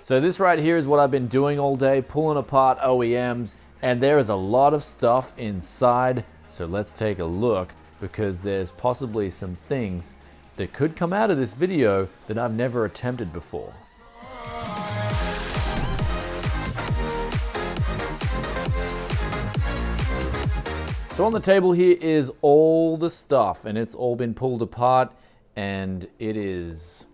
So this right here is what I've been doing all day, pulling apart OEMs, and there is a lot of stuff inside. So let's take a look, because there's possibly some things that could come out of this video that I've never attempted before. So on the table here is all the stuff, and it's all been pulled apart, and it is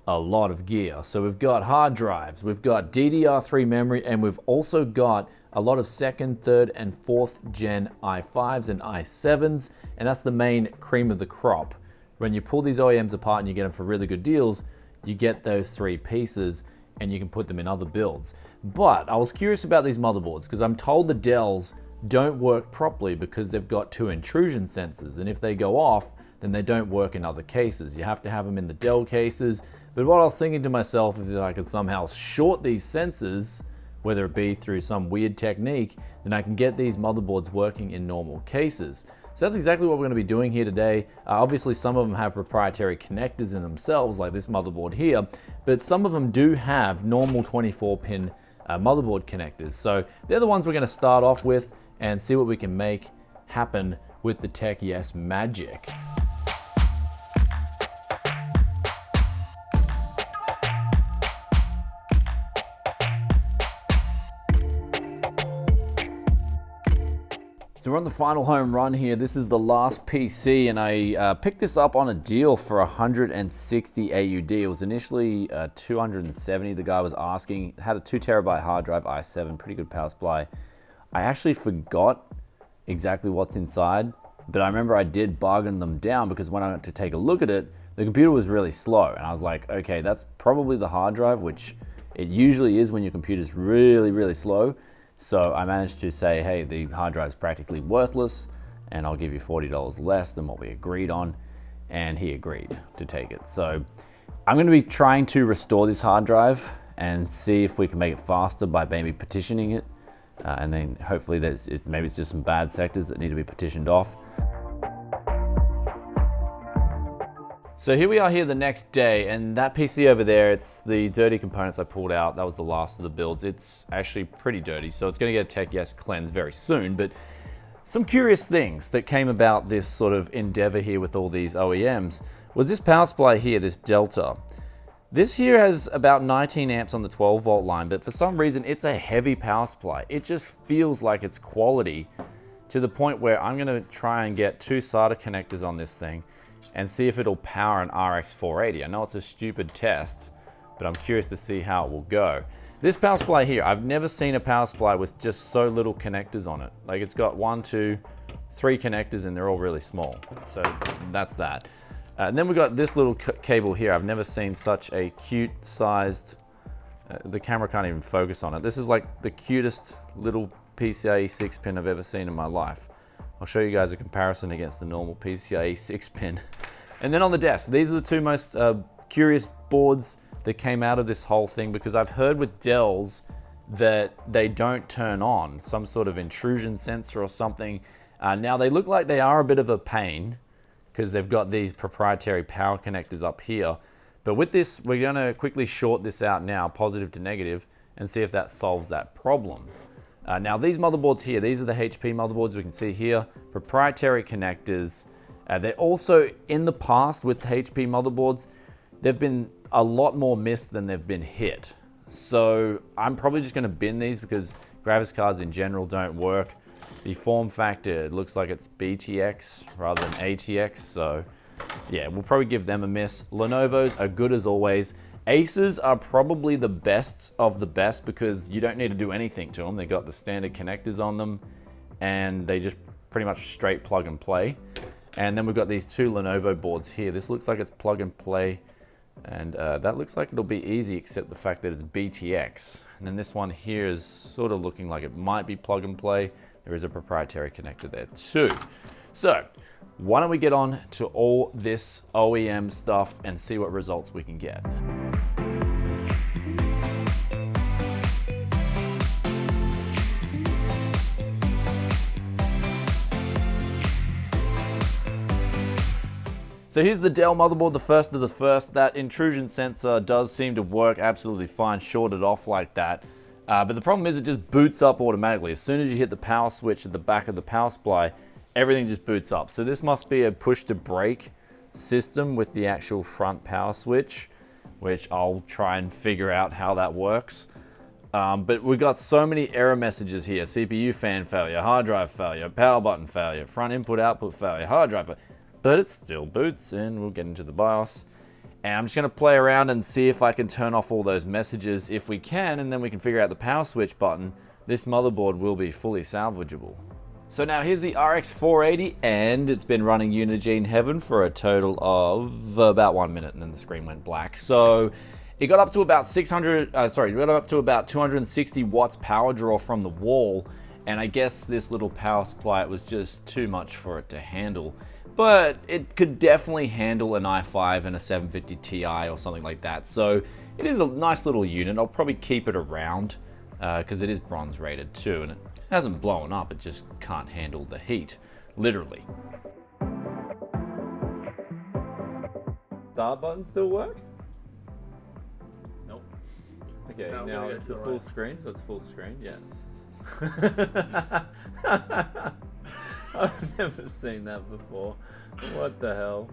a lot of gear. So we've got hard drives, we've got DDR3 memory, and we've also got a lot of second, third, and fourth gen i5s and i7s, and that's the main cream of the crop. When you pull these OEMs apart and you get them for really good deals, you get those three pieces and you can put them in other builds. But I was curious about these motherboards because I'm told the Dells don't work properly because they've got two intrusion sensors, and if they go off, then they don't work in other cases. You have to have them in the Dell cases. But what I was thinking to myself, if I could somehow short these sensors, whether it be through some weird technique, then I can get these motherboards working in normal cases. So that's exactly what we're going to be doing here today. Obviously, some of them have proprietary connectors in themselves, like this motherboard here, but some of them do have normal 24-pin motherboard connectors. So they're the ones we're going to start off with and see what we can make happen with the TechYes magic. So we're on the final home run here. This is the last PC, and I picked this up on a deal for 160 AUD. It was initially 270, the guy was asking. It had a 2 terabyte hard drive, i7, pretty good power supply. I actually forgot exactly what's inside, but I remember I did bargain them down because when I went to take a look at it, the computer was really slow. And I was like, okay, that's probably the hard drive, which it usually is when your computer's really, really slow. So I managed to say, hey, the hard drive's practically worthless and I'll give you $40 less than what we agreed on. And he agreed to take it. So I'm gonna be trying to restore this hard drive and see if we can make it faster by maybe partitioning it. And then hopefully maybe it's just some bad sectors that need to be partitioned off. So here we are here the next day, and that PC over there, it's the dirty components I pulled out. That was the last of the builds. It's actually pretty dirty, so it's gonna get a TechYes cleanse very soon. But some curious things that came about this sort of endeavor here with all these OEMs was this power supply here, this Delta. This here has about 19 amps on the 12 volt line, but for some reason it's a heavy power supply. It just feels like it's quality to the point where I'm gonna try and get 2 SATA connectors on this thing and see if it'll power an RX 480. I know it's a stupid test, but I'm curious to see how it will go. This power supply here, I've never seen a power supply with just so little connectors on it. Like it's got 1, 2, 3 connectors and they're all really small. So that's that. And then we've got this little cable here. I've never seen such a cute sized, the camera can't even focus on it. This is like the cutest little PCIe 6 pin I've ever seen in my life. I'll show you guys a comparison against the normal PCIe 6 pin. And then on the desk, these are the two most curious boards that came out of this whole thing, because I've heard with Dells that they don't turn on, some sort of intrusion sensor or something. Now they look like they are a bit of a pain, because they've got these proprietary power connectors up here. But with this, we're gonna quickly short this out now, positive to negative, and see if that solves that problem. Now these motherboards here, these are the HP motherboards we can see here, proprietary connectors. They're also, in the past with the HP motherboards, they've been a lot more missed than they've been hit. So I'm probably just gonna bin these because graphics cards in general don't work. The form factor, it looks like it's BTX rather than ATX, so yeah, we'll probably give them a miss. Lenovo's are good as always. Aces are probably the best of the best because you don't need to do anything to them. They got the standard connectors on them and they just pretty much straight plug and play. And then we've got these 2 Lenovo boards here. This looks like it's plug and play, and that looks like it'll be easy except the fact that it's BTX. And then this one here is sort of looking like it might be plug and play. There is a proprietary connector there too. So why don't we get on to all this OEM stuff and see what results we can get. So here's the Dell motherboard, the first of the first. That intrusion sensor does seem to work absolutely fine, shorted off like that. But the problem is it just boots up automatically. As soon as you hit the power switch at the back of the power supply, everything just boots up. So this must be a push to break system with the actual front power switch, which I'll try and figure out how that works. But we've got so many error messages here. CPU fan failure, hard drive failure, power button failure, front input output failure, hard drive failure. But it still boots, and we'll get into the BIOS. And I'm just gonna play around and see if I can turn off all those messages. If we can, and then we can figure out the power switch button, this motherboard will be fully salvageable. So now here's the RX 480, and it's been running Unigine Heaven for a total of about 1 minute, and then the screen went black. So it got up to about 260 watts power draw from the wall, and I guess this little power supply, it was just too much for it to handle. But it could definitely handle an i5 and a 750 Ti or something like that. So it is a nice little unit. I'll probably keep it around because it is bronze rated too, and it hasn't blown up, it just can't handle the heat, literally. Start button still work? Nope. Okay, No, now maybe it's it's a all full right. screen, so it's full screen, yeah. I've never seen that before. What the hell?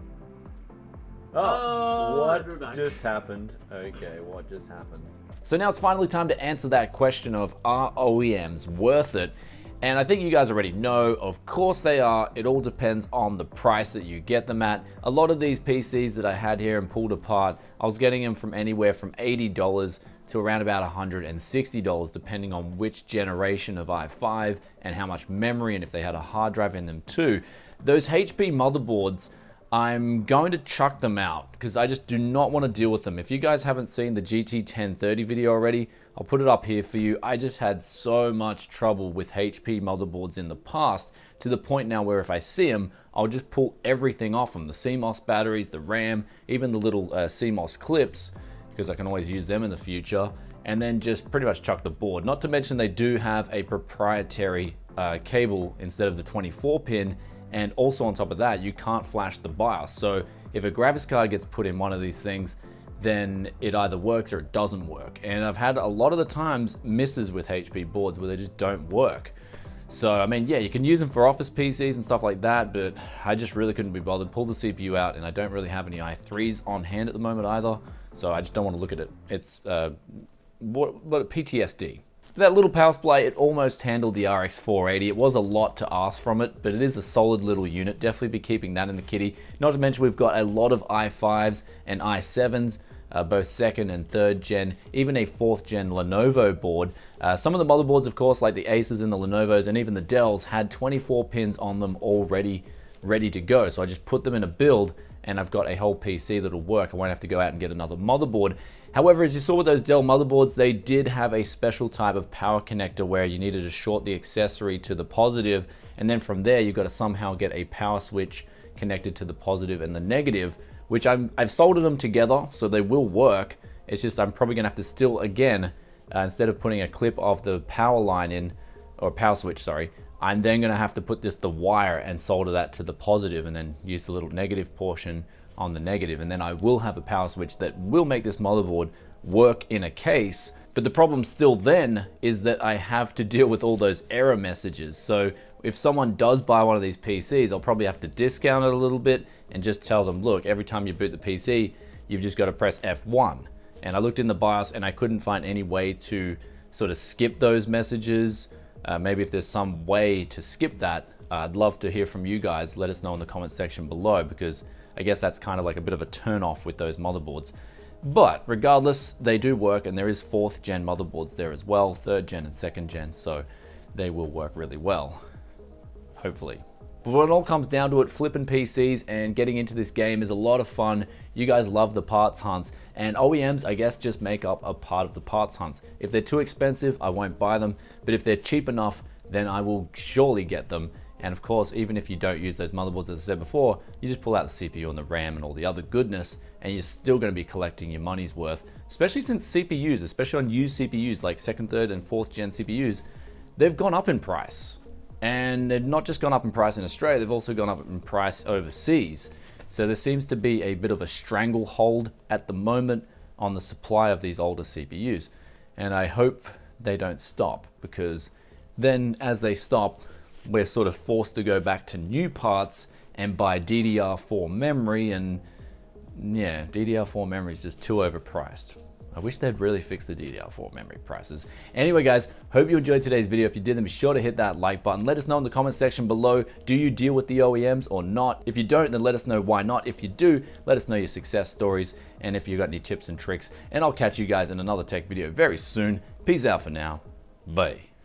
Oh, we're what back. just happened? Okay, what just happened? So now it's finally time to answer that question of, are OEMs worth it? And I think you guys already know, of course they are. It all depends on the price that you get them at. A lot of these PCs that I had here and pulled apart, I was getting them from anywhere from $80 to around about $160, depending on which generation of i5 and how much memory and if they had a hard drive in them too. Those HP motherboards, I'm going to chuck them out because I just do not want to deal with them. If you guys haven't seen the GT 1030 video already, I'll put it up here for you. I just had so much trouble with HP motherboards in the past, to the point now where if I see them, I'll just pull everything off them. The CMOS batteries, the RAM, even the little CMOS clips, because I can always use them in the future, and then just pretty much chuck the board. Not to mention they do have a proprietary cable instead of the 24 pin, and also on top of that, you can't flash the BIOS. So if a graphics card gets put in one of these things, then it either works or it doesn't work. And I've had a lot of the times misses with HP boards where they just don't work. So, I mean, yeah, you can use them for office PCs and stuff like that, but I just really couldn't be bothered. Pull the CPU out, and I don't really have any i3s on hand at the moment either, so I just don't want to look at it. It's what PTSD. That little power supply, it almost handled the RX 480. It was a lot to ask from it, but it is a solid little unit. Definitely be keeping that in the kitty. Not to mention we've got a lot of i5s and i7s, both second and third gen, even a fourth gen Lenovo board. Some of the motherboards, of course, like the Asus and the Lenovos and even the Dells, had 24 pins on them already ready to go. So I just put them in a build and I've got a whole PC that'll work. I won't have to go out and get another motherboard. However, as you saw with those Dell motherboards, they did have a special type of power connector where you needed to short the accessory to the positive, and then from there you've got to somehow get a power switch connected to the positive and the negative, which I've soldered them together so they will work. It's just I'm probably gonna have to still, again, instead of putting a clip of the power line in, or power switch, sorry, I'm then gonna have to put the wire and solder that to the positive and then use the little negative portion on the negative, and then I will have a power switch that will make this motherboard work in a case. But the problem still then is that I have to deal with all those error messages. So if someone does buy one of these PCs, I'll probably have to discount it a little bit and just tell them, look, every time you boot the PC, you've just got to press F1. And I looked in the BIOS and I couldn't find any way to sort of skip those messages. Maybe if there's some way to skip that, I'd love to hear from you guys. Let us know in the comment section below, because I guess that's kind of like a bit of a turn off with those motherboards. But regardless, they do work, and there is 4th gen motherboards there as well, 3rd gen and 2nd gen, so they will work really well, hopefully. But when it all comes down to it, flipping PCs and getting into this game is a lot of fun. You guys love the parts hunts, and OEMs, I guess, just make up a part of the parts hunts. If they're too expensive, I won't buy them, but if they're cheap enough, then I will surely get them. And of course, even if you don't use those motherboards, as I said before, you just pull out the CPU and the RAM and all the other goodness, and you're still going to be collecting your money's worth, especially since CPUs, especially on used CPUs like 2nd, 3rd, and 4th gen CPUs, they've gone up in price. And they've not just gone up in price in Australia, they've also gone up in price overseas. So there seems to be a bit of a stranglehold at the moment on the supply of these older CPUs. And I hope they don't stop, because then as they stop, we're sort of forced to go back to new parts and buy DDR4 memory, and yeah, DDR4 memory is just too overpriced. I wish they'd really fix the DDR4 memory prices. Anyway, guys, hope you enjoyed today's video. If you did, then be sure to hit that like button. Let us know in the comment section below, do you deal with the OEMs or not? If you don't, then let us know why not. If you do, let us know your success stories and if you got any tips and tricks. And I'll catch you guys in another tech video very soon. Peace out for now. Bye.